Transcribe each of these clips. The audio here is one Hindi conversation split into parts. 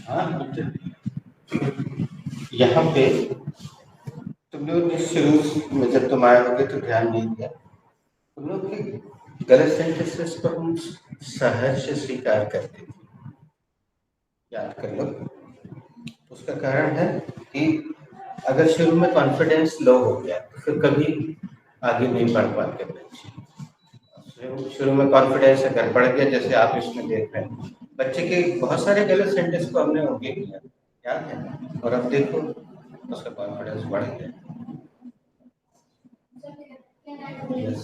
हाँ बेटे, यहाँ पे तुम लोग ने शुरू में जब तुम आए होगे तो ध्यान नहीं दिया। तुम लोग के गलत सेंटेंसेस को हम सहर्ष से स्वीकार करते थे, याद कर लो। उसका कारण है कि अगर शुरू में कॉन्फिडेंस लो हो गया तो फिर कभी आगे नहीं बढ़ पाते बच्चे। शुरू में कॉन्फिडेंस अगर बढ़ गया, जैसे आप इसमें देख रहे हैं, बच्चे के बहुत सारे गलत सेंटेंस को हमने ओके किया, याद है, और अब देखो उसका कॉन्फिडेंस बढ़ गया। Yes.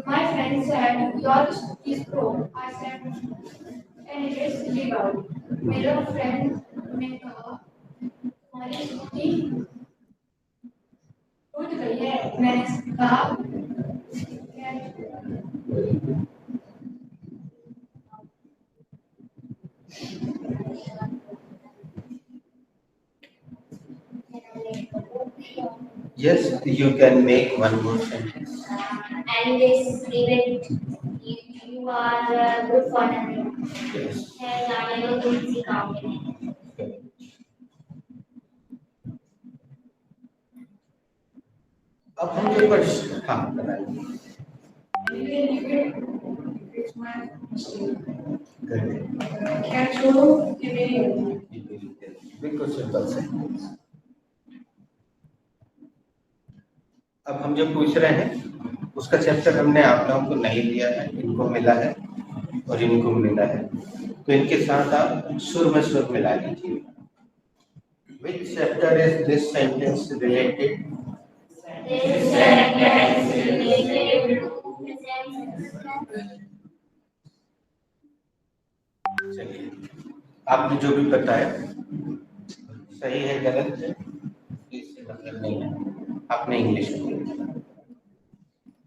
My friend said yours is pro. I said and it's leave out. मेरा friend ने कहा तुम्हारी स्कूटी टूट गई है। मैंने कहा Yes, you can make one more sentence. and this event you are good for nothing. Yes. है जाने दो तुम किसी काम के नहीं। अब हम जो पर हाँ बनाएंगे। क्या छोड़ो ये मेरी बिल्कुल सिंपल सेंटेंस। अब हम जो पूछ रहे हैं उसका चैप्टर हमने आप लोगों को नहीं दिया है, इनको मिला है और इनको मिला है, तो इनके साथ आप सुर में सुर मिला लीजिए। Which chapter is this sentence related? This sentence related to चलिए, आपने जो भी बताया सही है गलत है इससे मतलब नहीं है, आपने इंग्लिश में।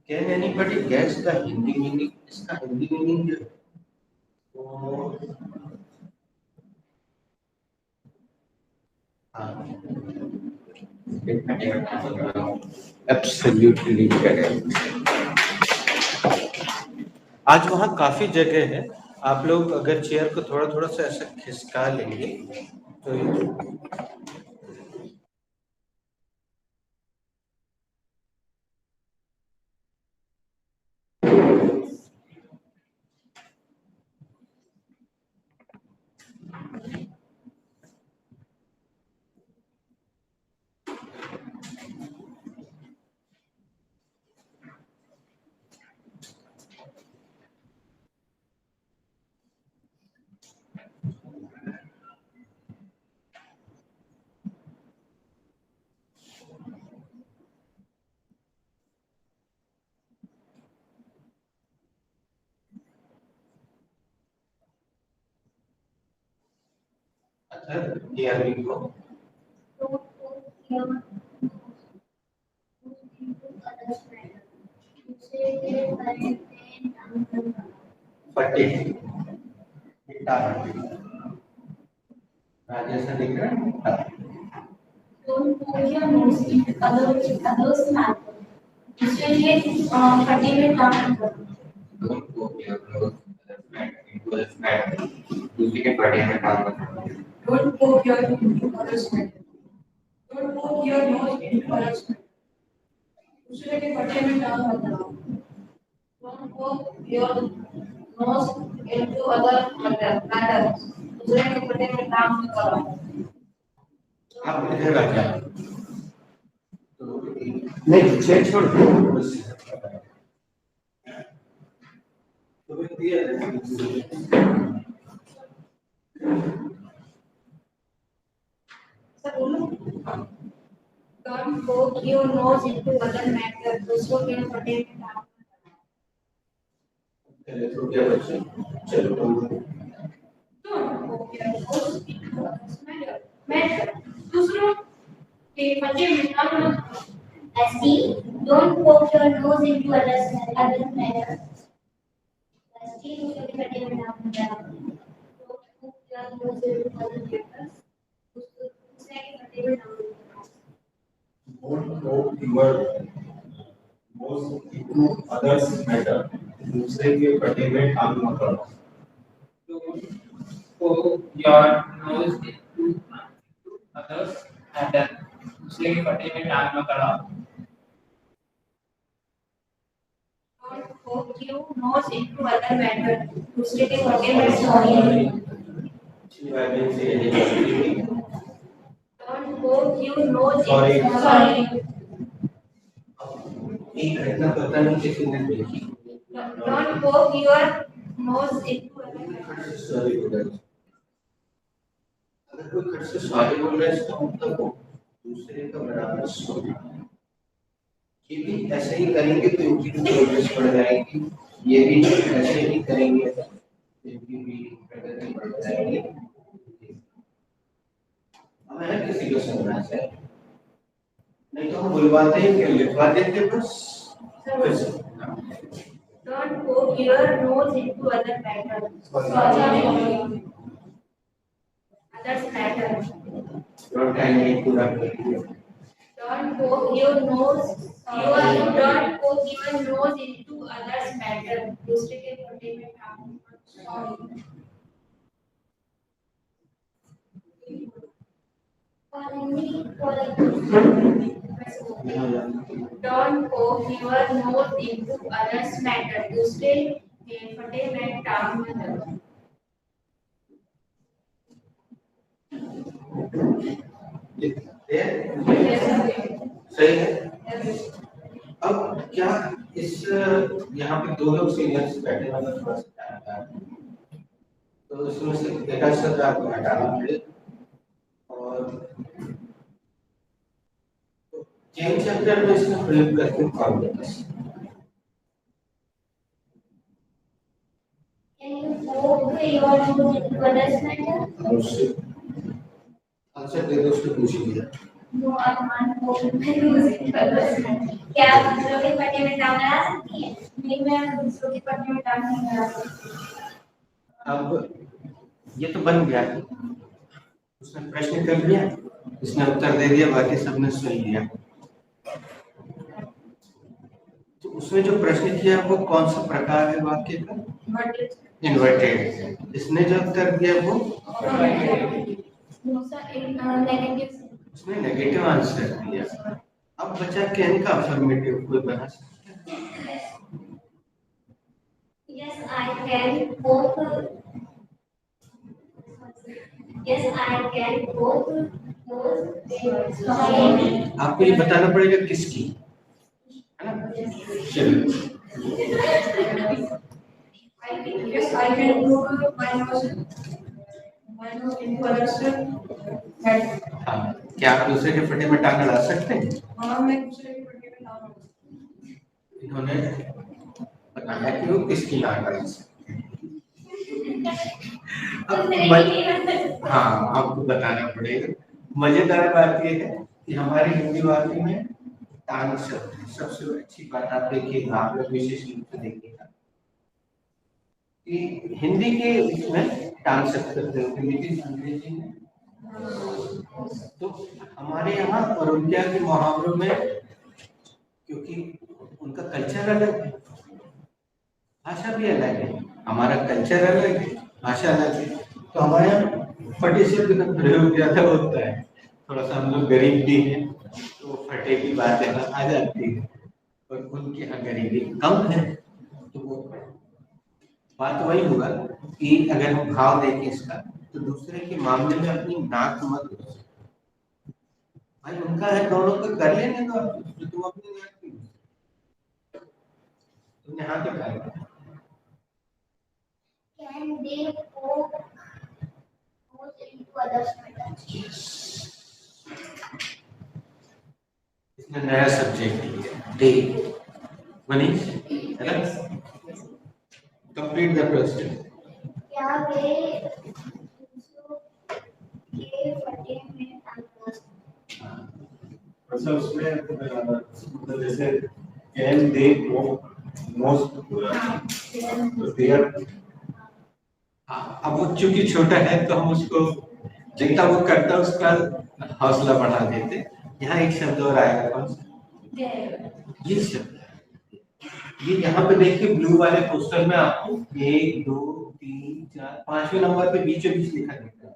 Can anybody guess the Hindi meaning? इसका हिंदी मीनिंग जो एब्सोल्युटली करेक्ट। आज वहाँ काफी जगह है, आप लोग अगर चेयर को थोड़ा थोड़ा सा ऐसा खिसका लेंगे तो अच्छा ये अभी को फटे राजेश दिख रहा है। Don't put your nose in others' mouth. इसलिए फटी में काम करो। Don't poke your nose into others' matter. दूसरे के पढ़े में काम करो। Don't poke your nose into others' mouth. Don't poke your nose into others' mouth. दूसरे के फटे में काम मत करो। Don't poke your nose into other matters. दूसरे के फटे में काम मत करो। आप इधर आ जाए नहीं चेयर छोड़ दो बस तो मैं दिया सर बोलो Don't poke your nose into other matters. दूसरों के फटे में काम पहले तो क्या बच्चे चलो Don't poke your nose into others' matters. दूसरों के फटे में काम मत करो। SD, don't poke your nose into others' matters. SD, दूसरों के फटे में काम मत करो। Don't poke your nose into other matters. दूसरे के फटे में काम मत करो। Don't poke your nose into others' matter. दूसरे के फटे में काम मत करो। poke your nose into others matter. दूसरे के फटे में टांग मत अड़ाओ. Don't poke your nose into other matter. दूसरे के फटे में टांग. Don't poke your nose into. Sorry. एक घटना पता नहीं किसी ने देखी. Don't poke your nose into other matter. Sorry बोल रहा है. अगर कोई खट से सॉरी बोल रहा है इसका मतलब वो दूसरे का बराबर सॉरी. ये भी ऐसे ही करेंगे तो इनकी भी प्रोग्रेस बढ़ जाएगी. ये भी ऐसे ही करेंगे तो इनकी भी प्रगति बढ़ जाएगी. हमें किसी को समझना चाहिए. नहीं तो हम बुलवाते हैं कि लिखवा देते बस. Don't poke your nose into other matter. Sorry. Others matter. Don't hang it to the. Don't poke your nose. Don't poke your nose into others matter. दूसरे के फटे में टांग. Sorry. Don't poke your nose into others matter. दूसरे के फटे में टांग मत डालो. सही है. अब क्या इस यहाँ पे दो लोग सीनियर्स बैठे हैं मतलब थोड़ा सा तो इसमें से एक शब्द आपको हटाना पड़ेगा और चेंज चैप्टर में इसमें प्रयोग करके कॉम्प्लेक्स. आंसर दे दो उसको पूछ लिया. क्या आप दूसरों के पट्टे में टांग लगा सकती है? नहीं, मैं दूसरों के पट्टे में टांग नहीं लगा सकती. अब ये तो बन गया. उसने प्रश्न कर लिया, उसने उत्तर दे दिया, बाकी सबने सुन लिया. तो उसने जो प्रश्न किया वो कौन सा प्रकार है वाक्य का? इन्वर्टेड. इसने जो उत्तर दिया वो उसने नेगेटिव आंसर दिया. अब बचा कैन का अफर्मेटिव. कोई बना सकता है? Yes, I can both. Yes, I can both those. आपको ये बताना पड़ेगा किसकी है ना. चलिए Yes, I can poke my nose into others matter. हाँ, क्या आप दूसरे के फटे में टांग अड़ा सकते हैं? हाँ, मैं दूसरे के फटे में टांग. इन्होंने बताया कि वो किसकी नाक अड़ा सकते हैं. हाँ, आपको बताना पड़ेगा. मजेदार बात यह है कि हमारी हिंदी वाक्य में टांग शब्द है. सबसे अच्छी बात आप देखिएगा, आप लोग विशेष रूप से देखिएगा कि हिंदी के इसमें टांग शब्द करते हो, लेकिन अंग्रेजी में तो हमारे यहाँ और उनके यहाँ के मुहावरों में, क्योंकि उनका कल्चर अलग है, भाषा भी अलग है. हमारा कल्चर अलग है, भाषा अलग है. तो हमारे यहाँ फटे शब्द का प्रयोग ज्यादा होता है. थोड़ा सा हम लोग गरीब भी हैं तो फटे की बात है आ जाती है, और उनके यहाँ गरीबी कम है. तो वो बात वही होगा कि अगर हम भाव देखें इसका तो दूसरे के मामले में अपनी नाक मत घुसो. भाई उनका है, दोनों को कर लेने दो. तो तुम अपनी नाक क्यों घुसो? तुमने हाथ उठाया. Can they poke nose into others matter? इसने नया सब्जेक्ट लिया डे. मनीष है ना. Complete the question. क्या वे दूसरों के फटे में टांग लगा सकते हैं? अच्छा उसमें मतलब जैसे कैन दे मोस्ट तो देयर. अब वो चूंकि छोटा है तो हम उसको जितना वो करता है उसका हौसला बढ़ा देते. यहाँ एक शब्द और आएगा. कौन सा? ये शब्द है. ये यहाँ पे देखिए ब्लू वाले पोस्टर में आपको 1 2 3 पांचवें नंबर पे बीचों बीच लिखा दिखता है,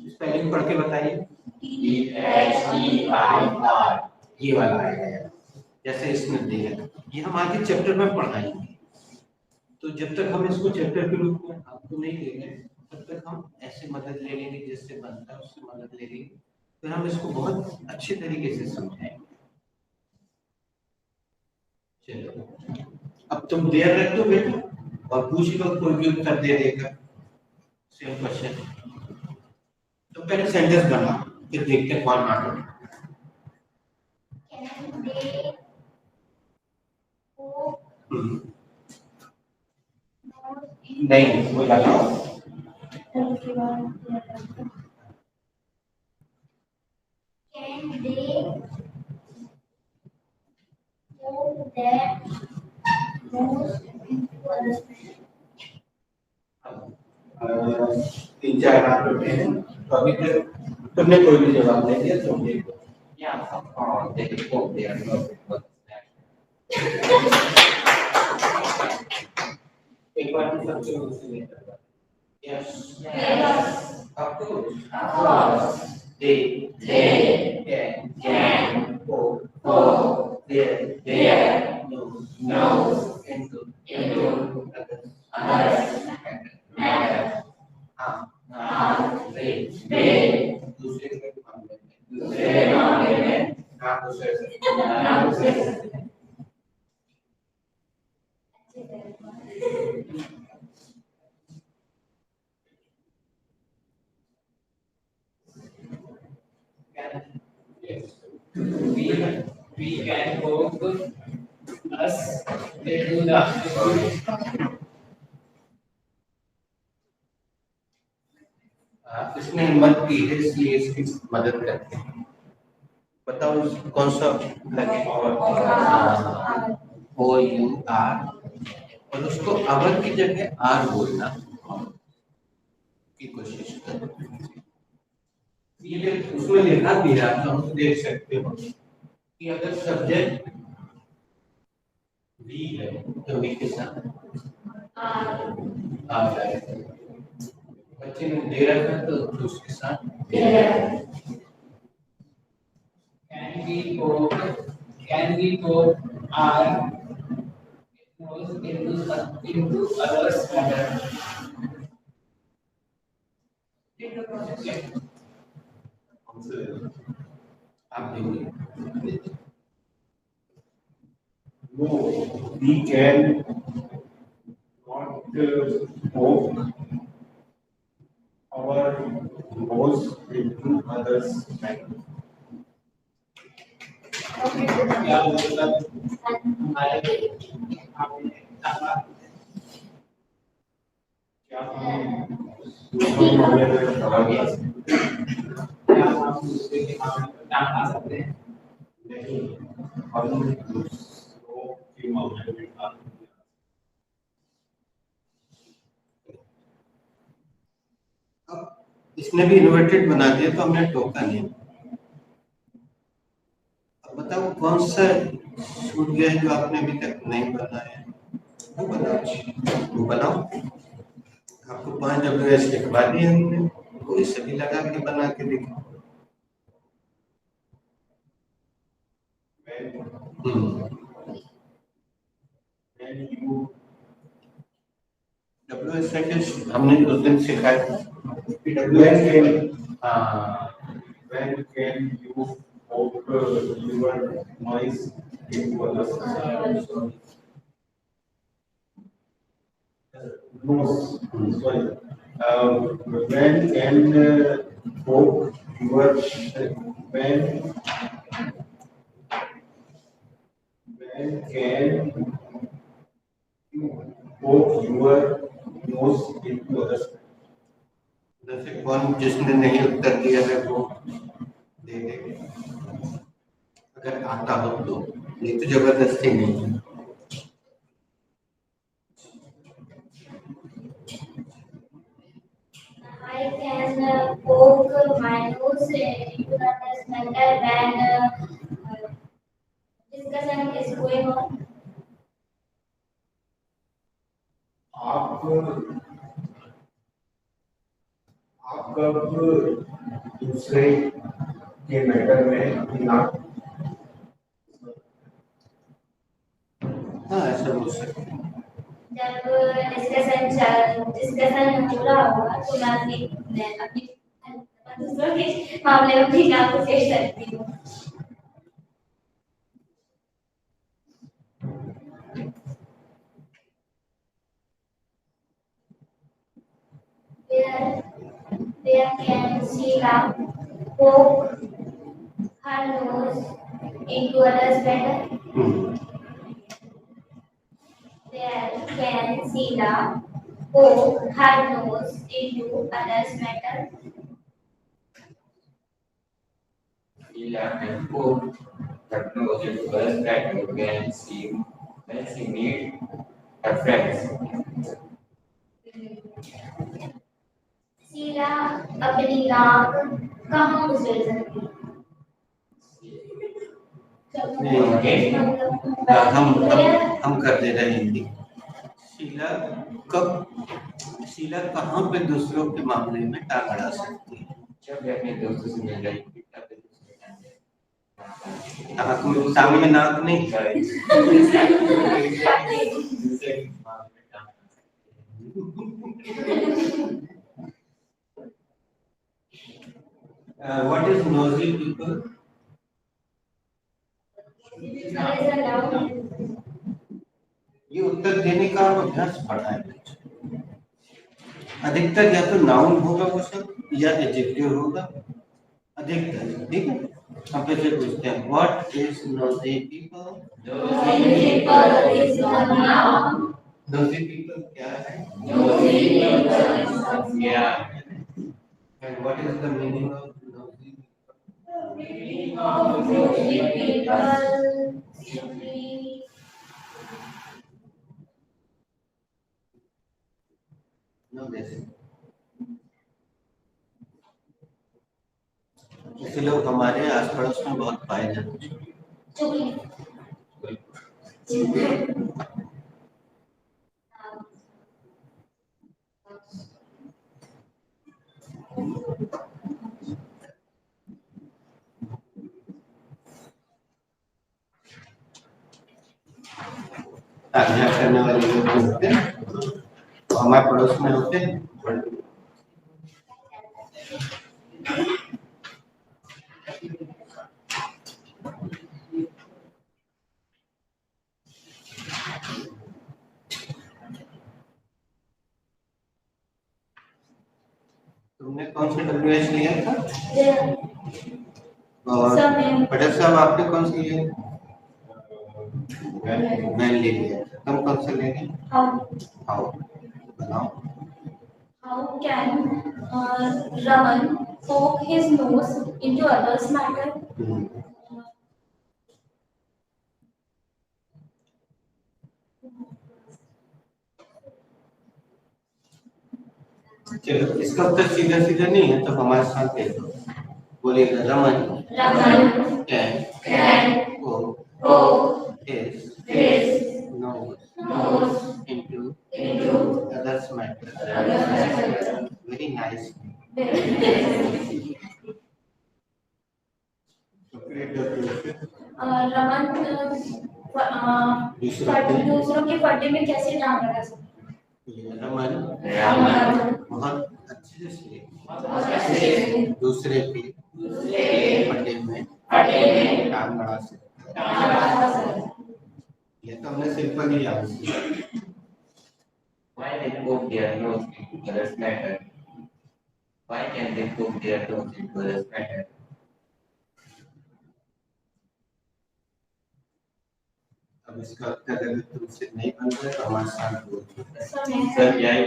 स्पेलिंग पढ़ के बताइए। THEIR, ये वाला आएगा जैसे इसमें दिया है। ये हम आगे चैप्टर में पढ़ाएंगे, तो जब तक हम इसको चैप्टर के रूप में आपको नहीं देंगे तब तक हम ऐसे मदद ले लेंगे, जिससे बनता है उससे मदद ले लेंगे, फिर हम इसको बहुत अच्छे तरीके से समझाएंगे। चलो अब तुम देर रख दो बेटा और पूछ लो, कोई भी उत्तर दे देगा सेम क्वेश्चन। तो पहले सेंटेंस बना, फिर देखते हैं कौन मानो। Can they go नहीं वो लगाओ। Can they hold their nose into others? तीन चार बार होते हैं, तो अभी तक तुमने कोई भी जवाब नहीं दिया, तुम देखो। एक बार हम सबसे ऊपर ले जाएगा। Yes. Of course. They can go there knows into others matter. They दूसरे मामले में ना दूसरे से Yes. We can hope us they do the इसने हिम्मत की है इसलिए इसकी मदद करते हैं। बताओ कौन सा लगे? O U R, और उसको अवर की जगह आर बोलना की कोशिश करो। ये उसमें लिखा भी है, आप लोग देख सकते हो कि अगर सब्जेक्ट वी है तो वी के साथ आ जाएगा। बच्चे ने दे रखा तो उसके साथ can we go our nose into others matter. आप देखिए। No, we can not poke our nose into others' matter. क्या मतलब हमारे क्या हम दूसरे मामले में सवाल कर सकते हैं? क्या हम दूसरे के मामले में डांट आ सकते हैं? नहीं, हम दूसरों के मामले में डांट नहीं आ सकते। अब इसने भी इन्वर्टेड बना दिया तो हमने टोका नहीं। अब बताओ कौन सा छूट गया है जो आपने अभी तक नहीं बनाया? वो बताओ, वो बनाओ। आपको 5 WS लिखवा दिए हमने, वो इसे भी लगा के बना के दिखाओ। When you WS सेंटेंस हमने उस दिन सिखाया था। when can you poke your noise into others? Nose. Sorry. When can poke your when can you poke your nose into others? जैसे कौन जिसने नहीं उत्तर दिया है वो दे देंगे, अगर आता हो तो, नहीं तो जबरदस्ती नहीं है। I can poke my nose into others matter when discussion is going on. आप आप कब दूसरे के मैटर में ना हाँ ऐसा बोल सकते हैं। जब डिस्कशन हो रहा होगा तो मैं अपनी दूसरों के मामले में अपनी जान को पेश करती हूँ। Where can Sheila poke her nose into others' matter? Where can Sheila poke her nose into others' matter? Sheila can poke her nose into others' matter when she meet her friends. Sheila अपनी नाक कहाँ घुसेड़ सकती है? हम कर दे रहे हैं हिंदी। शीला कहाँ पे दूसरों के मामले में टांग अड़ा सकती है? जब वे अपने दोस्तों से मिल रही थी तब वे नाक में, टांग में नाक नहीं। What is nosy people? ये उत्तर देने का अभ्यास पढ़ा है। अधिकतर या तो नाउन होगा वो सब या एडजेक्टिव होगा, अधिकतर। ठीक है, हम फिर से पूछते हैं, what is nosy people? Nosy people क्या है? And what is the meaning of nosy ऐसे लोग हमारे आस पड़ोस में बहुत पाए जाते हैं। आज्ञा करने वाले लोग होते हैं तो हमारे पड़ोस में होते हैं। तुमने कौन सा WH लिया था? और पटेल साहब आपने कौन सा लिया? मैं ले लिया। तुम कौन सा ले लिया? हाउ बनाओ। How can Raman poke his nose into others' matter? चलो, इसका उत्तर सीधा सीधा नहीं है तो हमारे साथ दे दो। बोलिएगा, Raman can poke his nose into others' matter. Very nice. Raman दूसरों के फटे में कैसे टांग लगा सकते? रमन बहुत अच्छे से दूसरे के फटे में टांग अड़ा सकते हैं। ये तो हमने सिंपल ही याद किया। Why they poke their nose into others' matter? Why can they poke their nose into others' matter? अब इसका उत्तर अगर तुमसे नहीं बन रहा तो हमारे साथ बोलो। सर क्या है?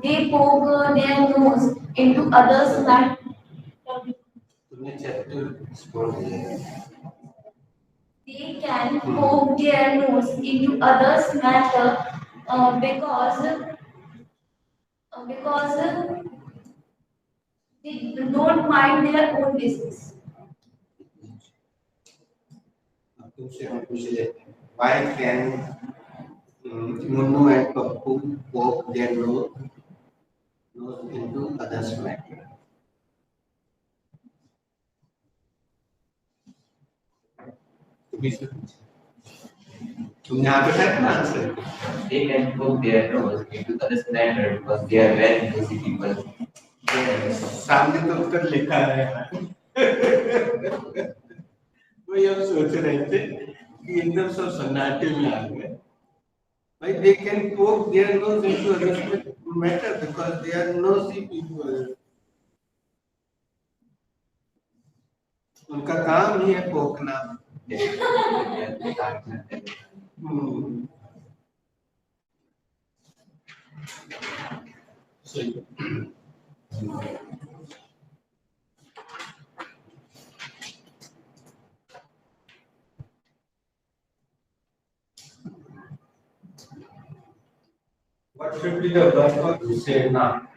They poke their nose into others' matter. तुमने चैप्टर छोड़ दिया। They can poke their nose into others' matter because they don't mind their own business. तुमसे हम पूछ लेते हैं, why can Munnu and Pappu poke their nose knows into others matter. तुमने यहाँ पे है ना answer? They can poke their nose into others' matter because they are very nosy people. सामने तो उत्तर लिखा है वही हम सोच रहे थे कि एकदम सब सन्नाटे में आ गए भाई they can poke their nose into others matter because they are nosy people. उनका काम ही है पोकना. What should be the verb for Sena?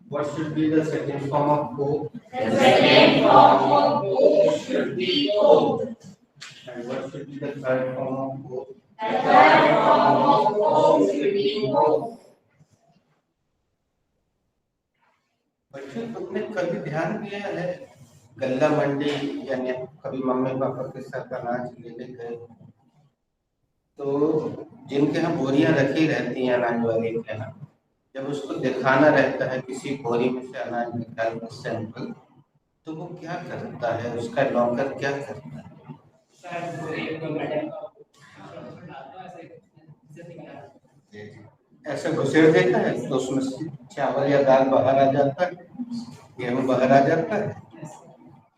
What should be the second form of hope? The second form of hope should be hope. And what should be the third form of hope? The third form of hope should be hope. बच्चों तुमने कभी ध्यान दिया है गल्ला मंडी यानी कभी मम्मी पापा के साथ अनाज लेने गए तो जिनके यहाँ बोरियां रखी रहती हैं अनाज वाले के यहाँ जब उसको दिखाना रहता है किसी बोरी में से अनाज निकाल कर सैंपल तो वो क्या करता है उसका नौकर क्या करता है ऐसा घुसेड़ देता है तो उसमें से चावल या दाल बाहर आ जाता है गेहूं बाहर आ जाता है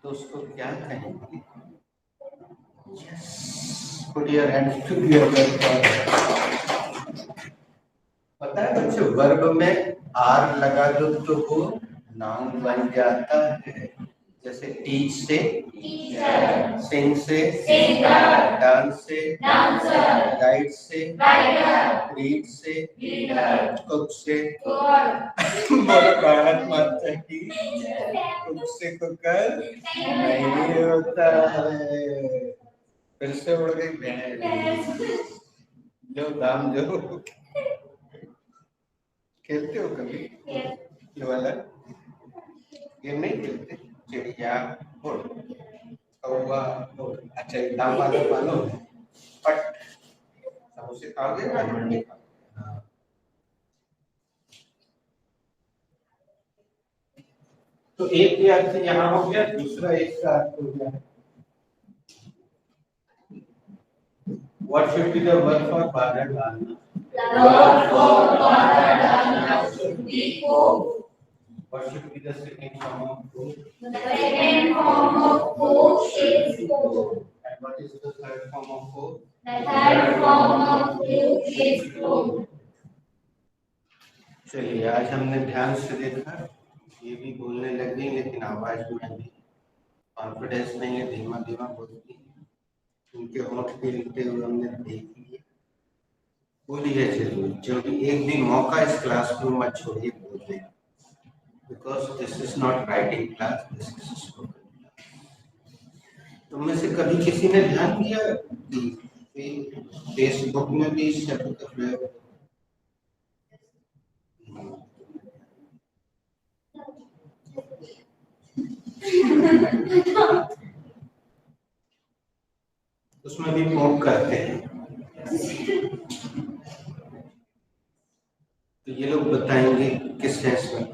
तो उसको क्या कहेंगे Put your hands together. पता है बच्चों वर्ब में आर लगा दो तो वो नाउन बन जाता है जैसे टीच से Teacher, सिंग से singer, डांस से dancer, राइट से writer, रीड से leader, कुक से cook, बोलो भारत माता की कुक से कुकर नहीं होता है फिर से उड़ गई भैंस जो दाम जो खेलते हो कभी ये वाला गेम नहीं खेलते चिड़िया उड़ कौवा उड़ अच्छा ये दाम वाला मानो पट सब उसे खाओगे ना मंडी खाओगे तो एक ही अर्थ यहाँ हो गया दूसरा एक का अर्थ हो गया What should be the verb for बादल डालना? the word for Bharadana should be hope. What should be the second form of hope? The second form of hope is hope. And what is the third form of hope? The third form of hope is hope. चलिए आज हमने ध्यान से देखा ये भी बोलने लग गई लेकिन आवाज में भी कॉन्फिडेंस नहीं है धीमा धीमा बोलती है उनके होंठ पे लिखते हुए हमने देख लिए बोलिए जरूर जो भी एक दिन मौका इस क्लासरूम में छोड़िए बोल देगा because this is not writing class this is spoken class तुम में से कभी किसी ने ध्यान दिया कि फेसबुक में भी इस शब्द का प्रयोग उसमें भी पोक करते हैं तो ये लोग बताएंगे किस सेंस में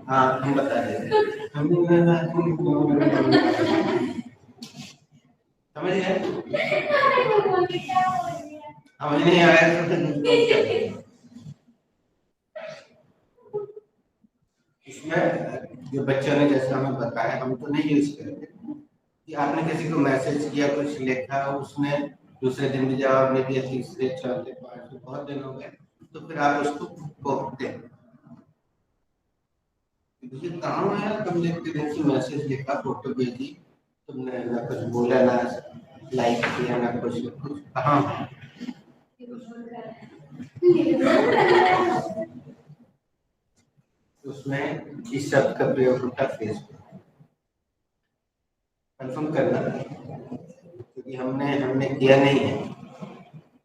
हाँ हम बता रहे थे समझ गए समझ नहीं आया इसमें जो बच्चों ने जैसे हमें बताया हम तो नहीं यूज करते कि आपने किसी को मैसेज किया कुछ लिखा उसने दूसरे दिन भी जवाब नहीं दिया तीसरे चौथे पांचवें बहुत दिन हो गए तो फिर आप उसको पोखते हैं मुझे काम आया तुमने इतने दिन से मैसेज लिखा फोटो भेजी तुमने ना कुछ बोला, ना लाइक किया, ना कुछ कहाँ। उसमें इस शब्द का प्रयोग होता है फेसबुक। कंफर्म करना, क्योंकि हमने किया नहीं है।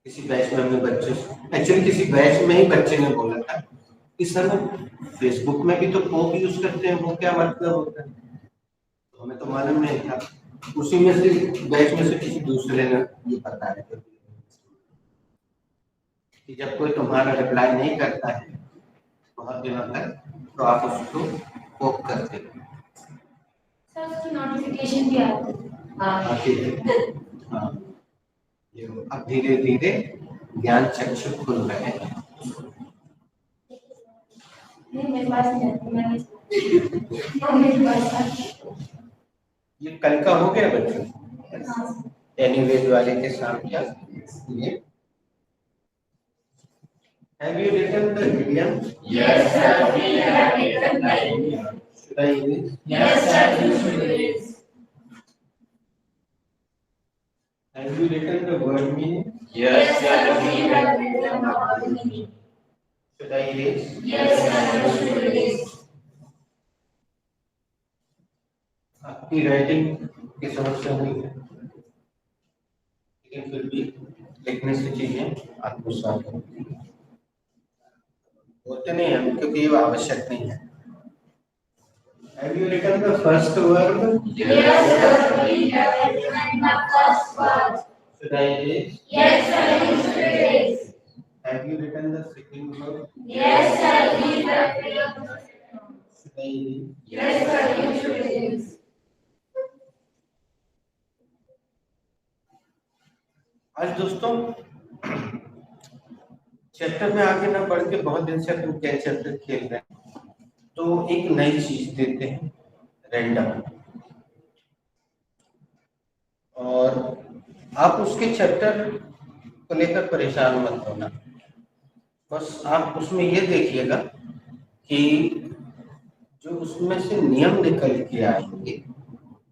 किसी बैच में हमने बच्चों से, एक्चुअली किसी बैच में ही बच्चे ने बोला था कि सर फेसबुक में भी तो पोप यूज करते हैं, वो क्या मतलब होता है। तो हमें तो मालूम नहीं था। उसी में से बैच में से किसी दूसरे ने ये बताया कि जब कोई तुम्हारा रिप्लाई नहीं करता है बहुत दिनों तक, तो आप उसको पोप करते हो। सर उसकी नोटिफिकेशन भी आती है। आती है। हाँ, ये अब धीरे धीरे ज्ञान चक्षु खुल रहे हैं। नहीं मेरे पास नहीं आती, मैंने मेरे पास आती है। ये कल का हो गया बच्चों, एनीवेज वाले के साथ क्या ये Have you written the idiom? Yes, sir. We have written the idiom. Should I use? Yes, sir. You should use. Have you written the word meaning? Yes, sir. We have written the word meaning. Should I erase? Yes, sir. You should use. आपकी राइटिंग की समस्या हुई है, लेकिन फिर भी लिखने से चीजें आत्मसात होती हैं। होते नहीं हम, क्योंकि ये आवश्यक नहीं है। Have you written the first verb? Yes, sir. We have written the first word. Should I erase? Yes, sir. You should use. Have you written the second verb? Yes, sir. We have written the second word. Should I erase? Yes, sir. You should use. आज दोस्तों चैप्टर में आगे ना बढ़ के, बहुत दिन से अपन क्या चैप्टर खेल रहे हैं, तो एक नई चीज देते हैं, रैंडम। और आप उसके चैप्टर को लेकर परेशान मत होना, बस आप उसमें ये देखिएगा कि जो उसमें से नियम निकल के आएंगे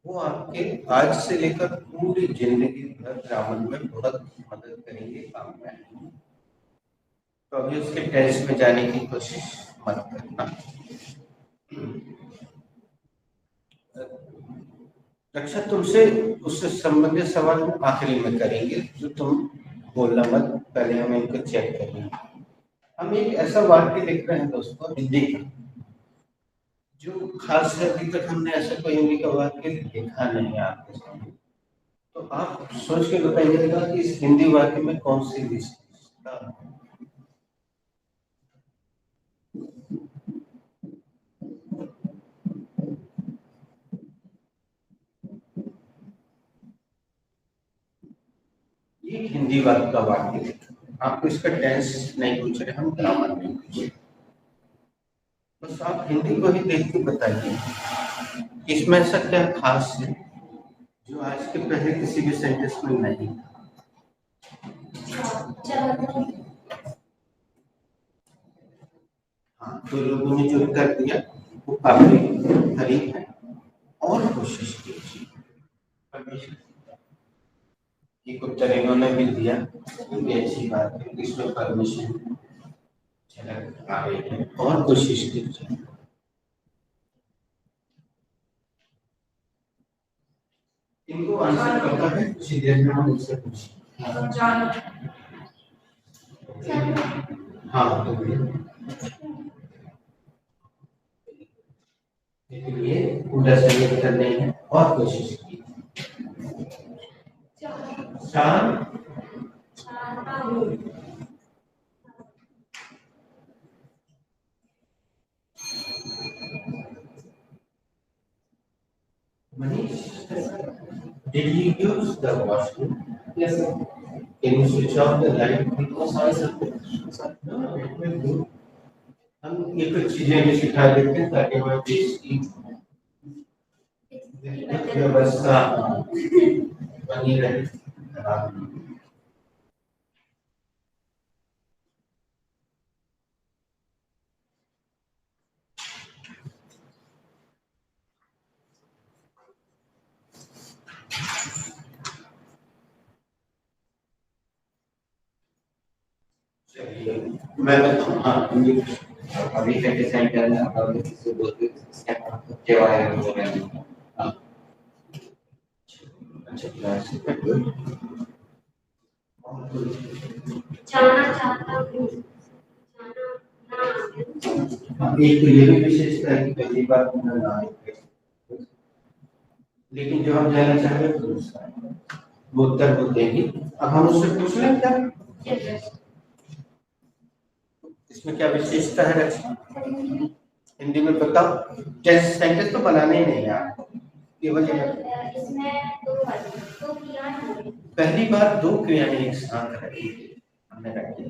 वो आपके आज से लेकर पूरी जिंदगी भर ग्रामर में बहुत मदद करेंगे, काम में आएंगे। तो अभी उसके टेस्ट में जाने की कोशिश मत करना। रक्षा तुमसे उससे संबंधित सवाल हम आखिरी में करेंगे, जो तुम बोलना मत, पहले हम इनको चेक करेंगे। हम एक ऐसा वाक्य लिख रहे हैं दोस्तों हिंदी का, जो खास है अभी तक हमने ऐसा कोई हिंदी का वाक्य लिखा नहीं है आपके सामने। तो आप सोच के बताइएगा कि इस हिंदी वाक्य में कौन सी विशेषता है। ये हिंदी वाक्य का वाक्य है, आपको इसका टेंस नहीं पूछ रहे हम, ग्रामर नहीं पूछ रहे। बस आप हिंदी को ही देख के बताइए इसमें ऐसा क्या खास है जो आज के पहले किसी भी सेंटेंस में नहीं। हाँ, तो लोगों ने जो उत्तर दिया वो काफी करीब है, और कोशिश कीजिए। एक उत्तर इन्होंने भी दिया, ये भी अच्छी बात है, इसमें परमिशन झलक आ रही है, और कोशिश कीजिए। इनको आंसर पता है, कुछ देर में हम उससे पूछें। हाँ तो ये पूरा सही उत्तर नहीं है, और कोशिश कीजिए। चार Manish, did you use the washroom? Yes, sir. Can you switch off the light? Sorry, sir. No, it will do. हम ये कुछ चीजें भी सिखा देते हैं ताकि हमारे देश की व्यवस्था बनी रहे, खराब नहीं। मैं बताऊँ, हाँ अभी प्रैक्टिस सेंटर में अगर किसी बोलते के बारे में बोल रहे हैं। अच्छा क्लास में जाना चाहता हूँ, एक तो ये भी विशेषता है कि पहली बार होना ना आए, लेकिन जो हम जाना चाह रहे हैं तो दूसरा है। वो उत्तर वो देगी। अब हम उससे पूछ लें क्या इसमें क्या विशेषता है रचना, हिंदी में बताओ। जैसे सेंटेंस तो बनाने ही नहीं है आपको, केवल इसमें दो क्रियाएं हैं। पहली बार दो क्रियाएं एक साथ रखी हमने रखी।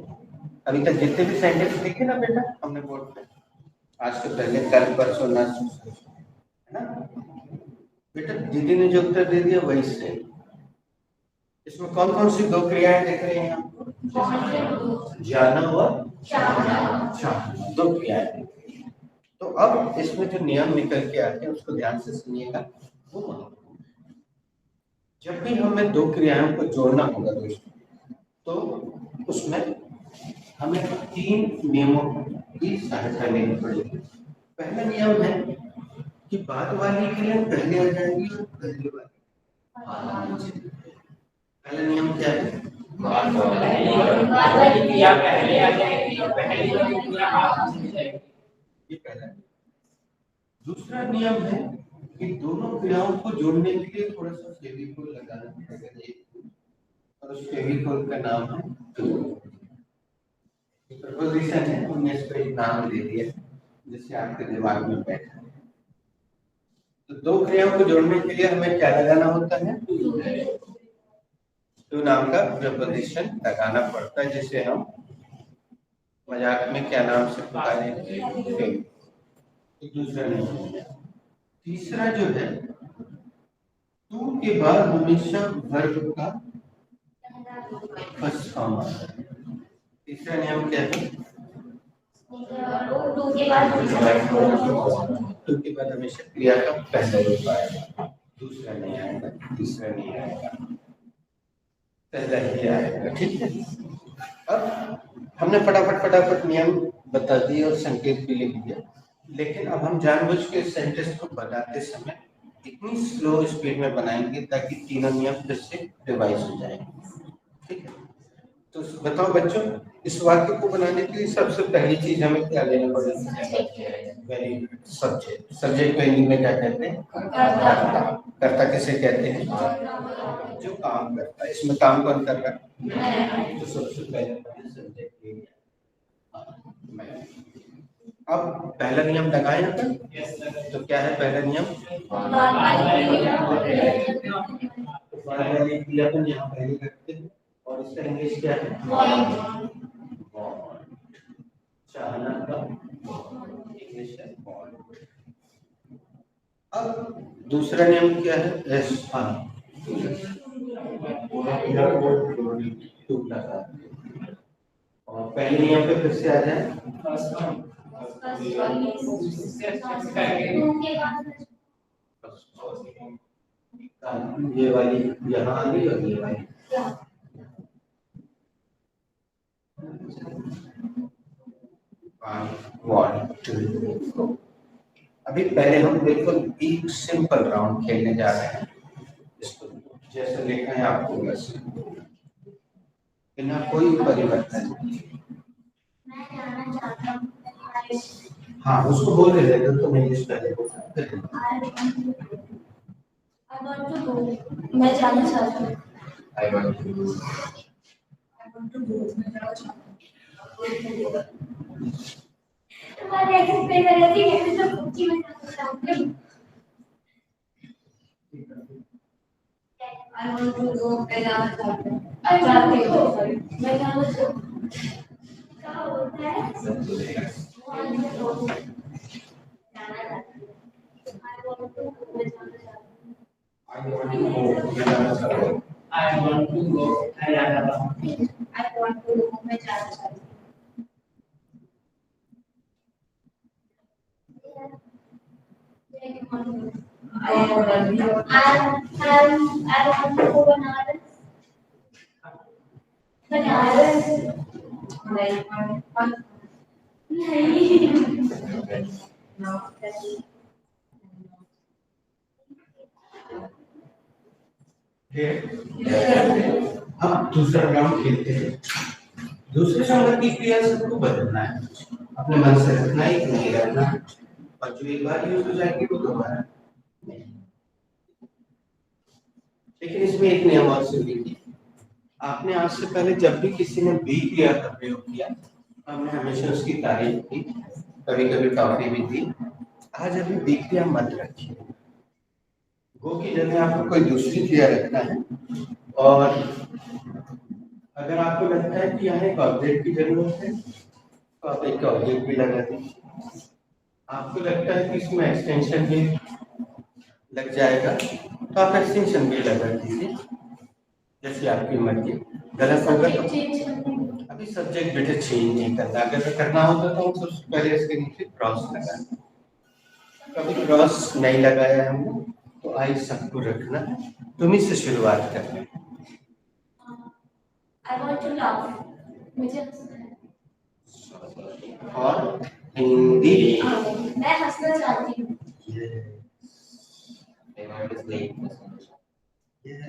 अभी तक जितने भी सेंटेंस लिखे ना बेटा हमने बोर्ड पे, आज से पहले कल परसों ना है ना बेटा, दीदी ने जो उत्तर दे दिया वही से। इसमें कौन कौन सी दो क्रियाएं देख रहे हैं आपको? जाना और चाहना, दो क्रियाएं देख रहे हैं। तो अब इसमें जो नियम निकल के आते हैं उसको ध्यान से सुनिएगा। वो महत्वपूर्ण है। जब भी हमें दो क्रियाओं को जोड़ना होगा दोस्तों, तो उसमें हमें तीन नियमों की सहायता लेनी पड़ेगी। पहला नियम है कि बाद वाली क्रिया पहले आ जाएगी और पहले वाली। पहला नियम क्या है? क्रिया पहले आ जाएगी और पहली वाली क्रिया बाद में जाएगी। ये पहला। दूसरा नियम है कि दोनों क्रियाओं को जोड़ने के लिए थोड़ा सा फेविकोल लगाना पड़ेगा, और उस फेविकोल का नाम है प्रपोजिशन है। हमने इसको एक नाम दे दिया जिससे आपके दिमाग में बैठा है। तो दो क्रियाओं को जोड़ने के लिए हमें क्या लगाना होता है? टू नाम का प्रपोजिशन लगाना पड़ता है, जिसे हम मजाक में क्या नाम से पुकारेंगे? दूसरा नहीं। तीसरा जो है, टू के बाद हमेशा वर्ब का फर्स्ट फॉर्म आता है। तीसरा नियम क्या है? टू के बाद हमेशा क्रिया का पहला रूप आएगा, दूसरा नहीं आएगा, तीसरा नहीं आएगा, पहला ही आएगा। ठीक है। अब हमने फटाफट नियम बता दिए और संकेत भी लिख दिया, लेकिन अब हम जानबूझ के सेंटेंस को बनाते समय इतनी स्लो स्पीड में बनाएंगे ताकि तीनों नियम फिर से रिवाइज हो जाएंगे। ठीक है। तो बताओ बच्चों, इस वाक्य को बनाने के लिए सबसे पहली चीज हमें क्या लेना पड़ेगा? Very good, subject. सब्जेक्ट को हिंदी में क्या कहते हैं? कर्ता किसे कहते हैं? जो काम करता है। इसमें काम कौन कर रहा है? तो सबसे पहले सब्जेक्ट लेंगे। अब पहला नियम लगाए ना तो क्या है पहला नियम? अपन यहाँ पहले करते हैं और इसका इंग्लिश क्या है? चाहना का इंग्लिश है बॉन्ड। अब दूसरा नियम क्या है? एस और पहले नियम पे फिर से आ जाए। ये वाली यहाँ आ गई और ये वाली अभी पहले हम बिल्कुल एक सिंपल राउंड खेलने जा रहे हैं। इसको जैसे लिखा है आपको वैसे, बिना कोई परिवर्तन। मैं जाना चाहता हूँ। हाँ, उसको बोल रहे थे तो मैं इंग्लिश पहले I want to go. मैं जाना चाहता हूँ। I want to go. मैं जाना चाहता हूँ। तुम्हारे एक्सप्लेन कर रही थी कि मैं पूछी मैं जाना चाहता हूँ। I want to go. मैं जाना चाहता हूँ। मैं जाना चाहता हूँ। क्या होता है? सब बोलेगा। जाना चाहता हूँ। I want to go. मैं जाना चाहता हूँ। I want to go, मैं जाना चाहता हूँ। I want to go. मैं जाना चाहता हूँ। I want to go Banaras. Banaras. नहीं। अब दूसरा राउंड खेलते हैं। दूसरे नंबर की क्रिया सबको बदलना है, अपने मन से रखना है कि नहीं रखना है, और जो एक बार यूज हो जाएगी वो दोबारा नहीं। लेकिन इसमें एक नियम और से भी, आपने आज से पहले जब भी किसी ने बी क्रिया का प्रयोग किया, हमने हमेशा उसकी तारीफ की, कभी कभी टॉफी भी दी। आज अभी बी क्रिया मत रखिए, गो की जगह आपको कोई दूसरी क्रिया रखना है। और अगर आपको लगता है कि यहाँ एक ऑब्जेक्ट की जरूरत है तो आप एक ऑब्जेक्ट भी लगा दीजिए। आपको लगता है कि इसमें एक्सटेंशन भी लग जाएगा तो आप एक्सटेंशन भी लगा दीजिए, जैसे आपकी मर्जी। गलत होगा तो अभी सब्जेक्ट बेटे चेंज नहीं करना, अगर करना होता तो हम सबसे पहले इसके नीचे क्रॉस लगाना। कभी क्रॉस नहीं लगाया हमने तो आई सबको रखना, तुम्ही से शुरुआत करना। I want to laugh. मुझे हंसना है। और हिंदी मैं हंसना चाहती हूँ।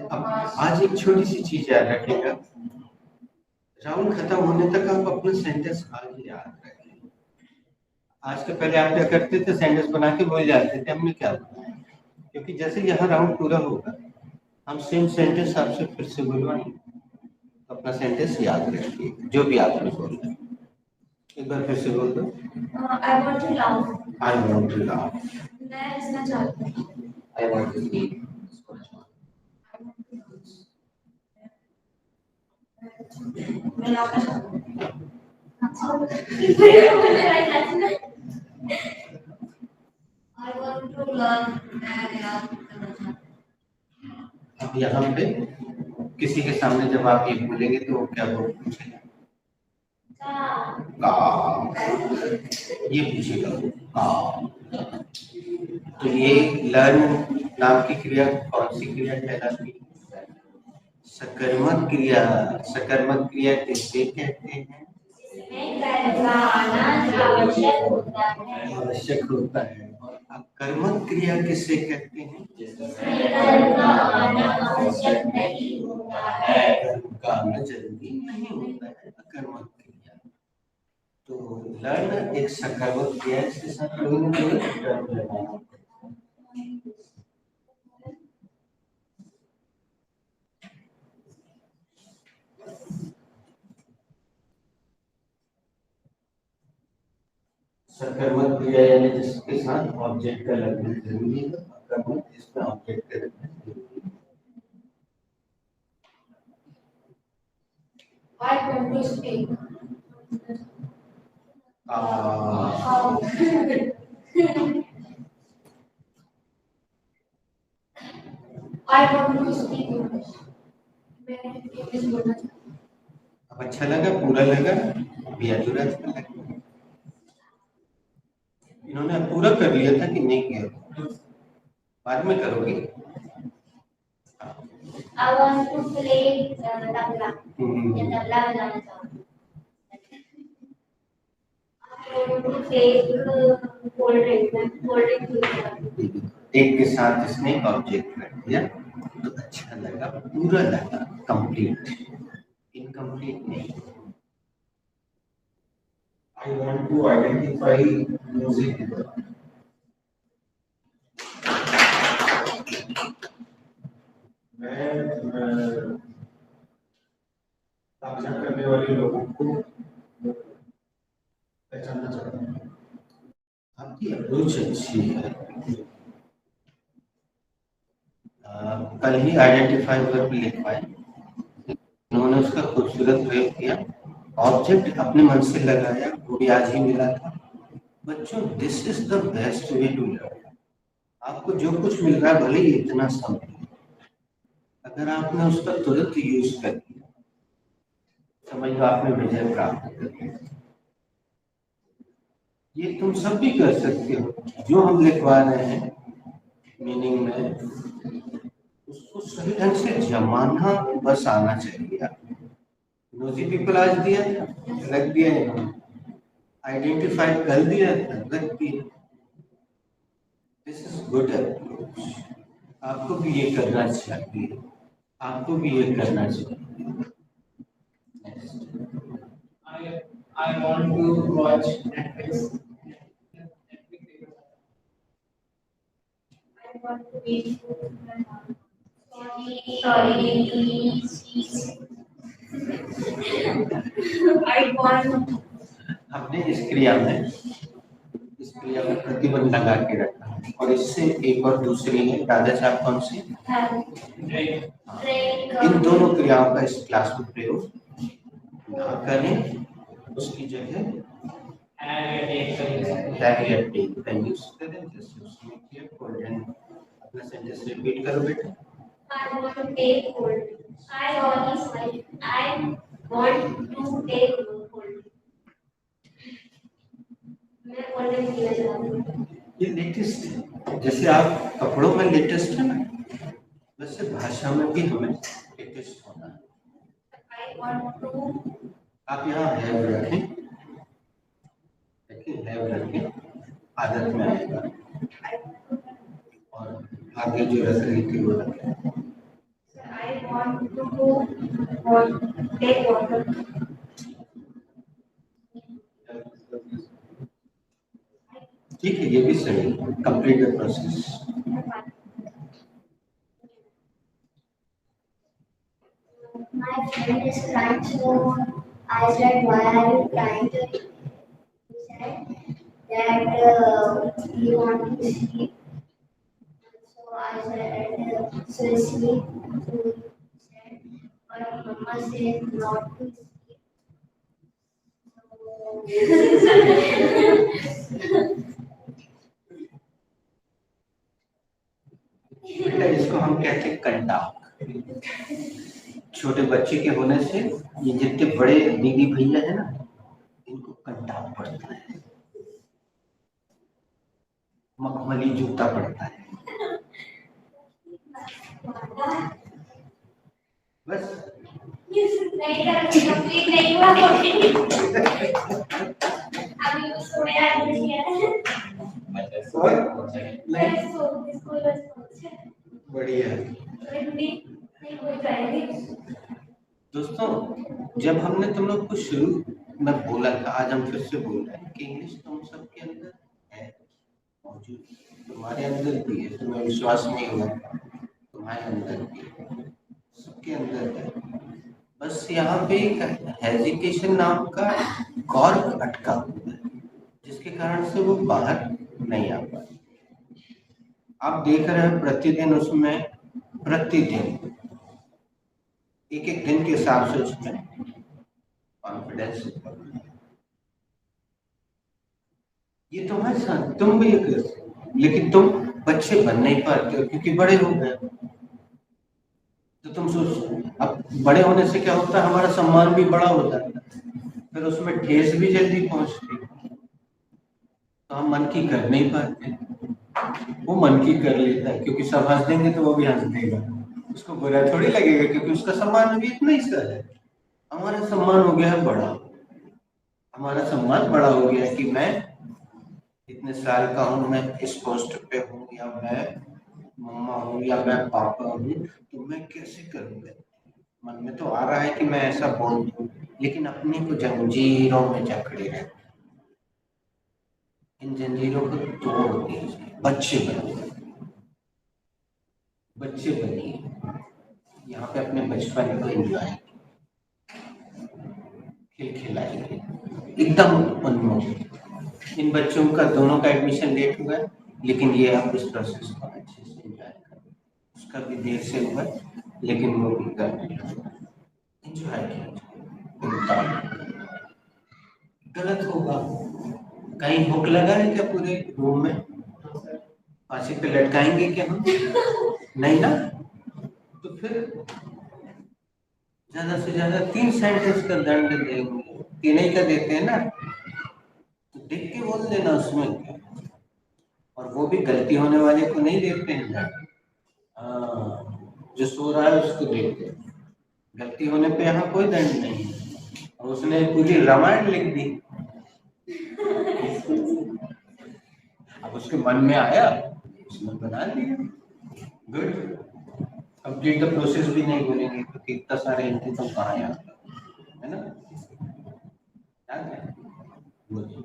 अब आज एक छोटी सी चीज याद रखिएगा, राउंड खत्म होने तक आप अपना सेंटेंस आज याद रखें। आज के पहले आप क्या करते थे, सेंटेंस बना के भूल जाते थे, हमने क्या बनाया, क्योंकि जैसे यहाँ राउंड पूरा होगा हम सेम सेंटेंस आपसे फिर से बोलवाएंगे, अपना सेंटेंस याद रखिए जो भी आपने बोला। एक बार फिर से बोल दो। I want to laugh. I want to laugh. मैं हंसना चाहती हूँ। I want to eat. मैं लाना चाहती हूँ। I want to learn. मैं याद करना चाहती हूँ। अब यहाँ पे किसी के सामने जब आप ये बोलेंगे तो वो क्या पूछेगा? का। ये पूछेगा का। तो ये लर्न नाम की क्रिया कौन सी क्रिया कहलाती है? सकर्मक क्रिया। सकर्मक क्रिया किसे कहते हैं? आवश्यक होता है। और अकर्मक क्रिया किसे कहते हैं? का आना जरूरी नहीं होता है, अकर्मक क्रिया। तो लर्न एक सकर्मक क्रिया, इसके साथ लोगों ने टर्म लगाया। सकर्मक क्रिया यानी जिसके साथ ऑब्जेक्ट का लगना जरूरी है, अकर्मक जिसमें ऑब्जेक्ट का लगना जरूरी है। I want to speak. I want to speak English. मैं इंग्लिश बोलना चाहती हूँ। अब अच्छा लगा, पूरा लगा, अभी अधूरा अच्छा लगा। इन्होंने पूरा कर लिया था कि नहीं किया? बाद में करोगे। I want to play tabla. ये तबला बजाना चाहती हूँ। I want to take cold drink। मैं cold drink पीना चाहती हूँ। एक के साथ इसने ऑब्जेक्ट रख दिया तो अच्छा लगा, पूरा लगा, कंप्लीट। इनकम्प्लीट नहीं। I want to identify music. मैं साक्षात करने वाले लोगों को पहचानना चाहता हूँ। आपकी अप्रोच अच्छी है। कल ही आइडेंटिफाई वर्ब लिखवाए, उन्होंने उसका खूबसूरत प्रयोग किया, ऑब्जेक्ट अपने मन से लगाया, वो भी आज ही मिला था। बच्चों, this is the best way to learn. आपको जो कुछ मिल रहा है भले ही इतना समझ, अगर आपने उसका तुरंत यूज कर दिया, समझ लो आपने विजय प्राप्त कर लिया। ये तुम सब भी कर सकते हो। जो हम लिखवा रहे हैं मीनिंग में, उसको सही ढंग से जमाना बस आना चाहिए। नोजी पीपल आज दिया रख दिया है, आइडेंटिफाई कर दिया रख दिया। This is good approach. आपको भी ये करना चाहिए, आपको भी ये करना चाहिए। I want to watch Netflix. I want to eat food with my mom. Sorry. I want. हमने इस क्रिया में प्रतिबंध लगा के रखा है। और इससे एक और दूसरी है, राधा साहब कौन सी? इन दोनों क्रियाओं का इस क्लास में प्रयोग ना करें, उसकी जगह अपना सेंटेंस रिपीट करो बेटा। I want to take hold. I want to take hold. मैं ऑलरेडी किया जा रहा हूँ। ये लेटेस्ट है, जैसे आप कपड़ों में लेटेस्ट है ना, वैसे भाषा में भी हमें लेटेस्ट होना है। I want to. आप यहाँ हैव रखें, हैव रखें, आदत में आएगा। और आगे जो रख रही थी वो रखें। I want to take water. ठीक है, ये भी सही है। Complete the process. My friend is crying, so I said, "Why are you crying?" He said that he wants to sleep. So I said, "So sleep." So he said, "But Mama said not to sleep." बेटा इसको हम कहते हैं कंटाक। छोटे बच्चे के होने से ये जितने बड़े दीदी भैया है ना, इनको कंटाक पड़ता है, मखमली जूता पड़ता है। बस नहीं करेंगे, कंप्लीट नहीं हुआ अभी उसको मेरा बढ़िया। दोस्तों, जब हमने तुम लोग को शुरू में बोला था, आज हम फिर से बोल रहे हैं कि इंग्लिश तुम सबके अंदर है, मौजूद, तुम्हारे अंदर भी है। तुम्हें विश्वास नहीं हुआ, तुम्हारे अंदर भी है, सबके अंदर है। बस यहाँ पे एक हेजिटेशन नाम का कॉर्क अटका हुआ है, जिसके कारण से वो बाहर नहीं आ पाता। आप देख रहे हैं प्रतिदिन उसमें, प्रतिदिन एक एक दिन के हिसाब से उसमें कॉन्फिडेंस, ये तुम्हारे साथ, तुम भी एक, लेकिन तुम बच्चे बन नहीं पाते हो क्योंकि बड़े हो गए। तो तुम सोच, अब बड़े होने से क्या होता है, हमारा सम्मान भी बड़ा होता है, फिर उसमें ठेस भी जल्दी पहुंचती, तो हम मन की कर नहीं पाते। वो मन की कर लेता है क्योंकि सब हंस देंगे तो वो भी हंस देगा, उसको बुरा थोड़ी लगेगा क्योंकि उसका सम्मान अभी इतना ही सा है। हमारा सम्मान हो गया है बड़ा, हमारा सम्मान बड़ा हो गया है कि मैं इतने साल का हूँ, मैं इस पोस्ट पे हूँ, या मैं मम्मा हूँ, या मैं पापा हूँ, तो मैं कैसे करूँगा। मन में तो आ रहा है कि मैं ऐसा बोल दूँ, लेकिन अपने को जंजीरों में जकड़े रहते। इन जंजीरों को तोड़ दीजिए, बच्चे बनिए, बच्चे बनिए। यहाँ पे अपने बचपन को एंजॉय, खिलखिलाइए, एकदम उन्मुख। इन बच्चों का दोनों का एडमिशन लेट हुआ, लेकिन ये आप इस प्रोसेस को अच्छे से एंजॉय करें। उसका भी देर से हुआ, लेकिन वो भी कर एंजॉय कीजिए। गलत होगा, कहीं हुक लगा है क्या पूरे रूम में? फांसी पे लटकाएंगे क्या हम? नहीं ना। तो फिर ज्यादा से ज्यादा 3 सेंटेंस का दंड देंगे, 3 ही का देते हैं ना, तो देख के बोल देना उसमें क्या। और वो भी गलती होने वाले को नहीं देते हैं दंड, जो सो रहा है उसको देते हैं। गलती होने पे यहाँ कोई दंड नहीं है। और उसने पूरी रामायण लिख दी। अब उसके मन में आया, उसने बना दिया। गुड। कंप्लीट द प्रोसेस भी नहीं बोलेंगे क्योंकि इतना सारे एंट्री तो कहाँ याद है ना? याद है? बोलिए।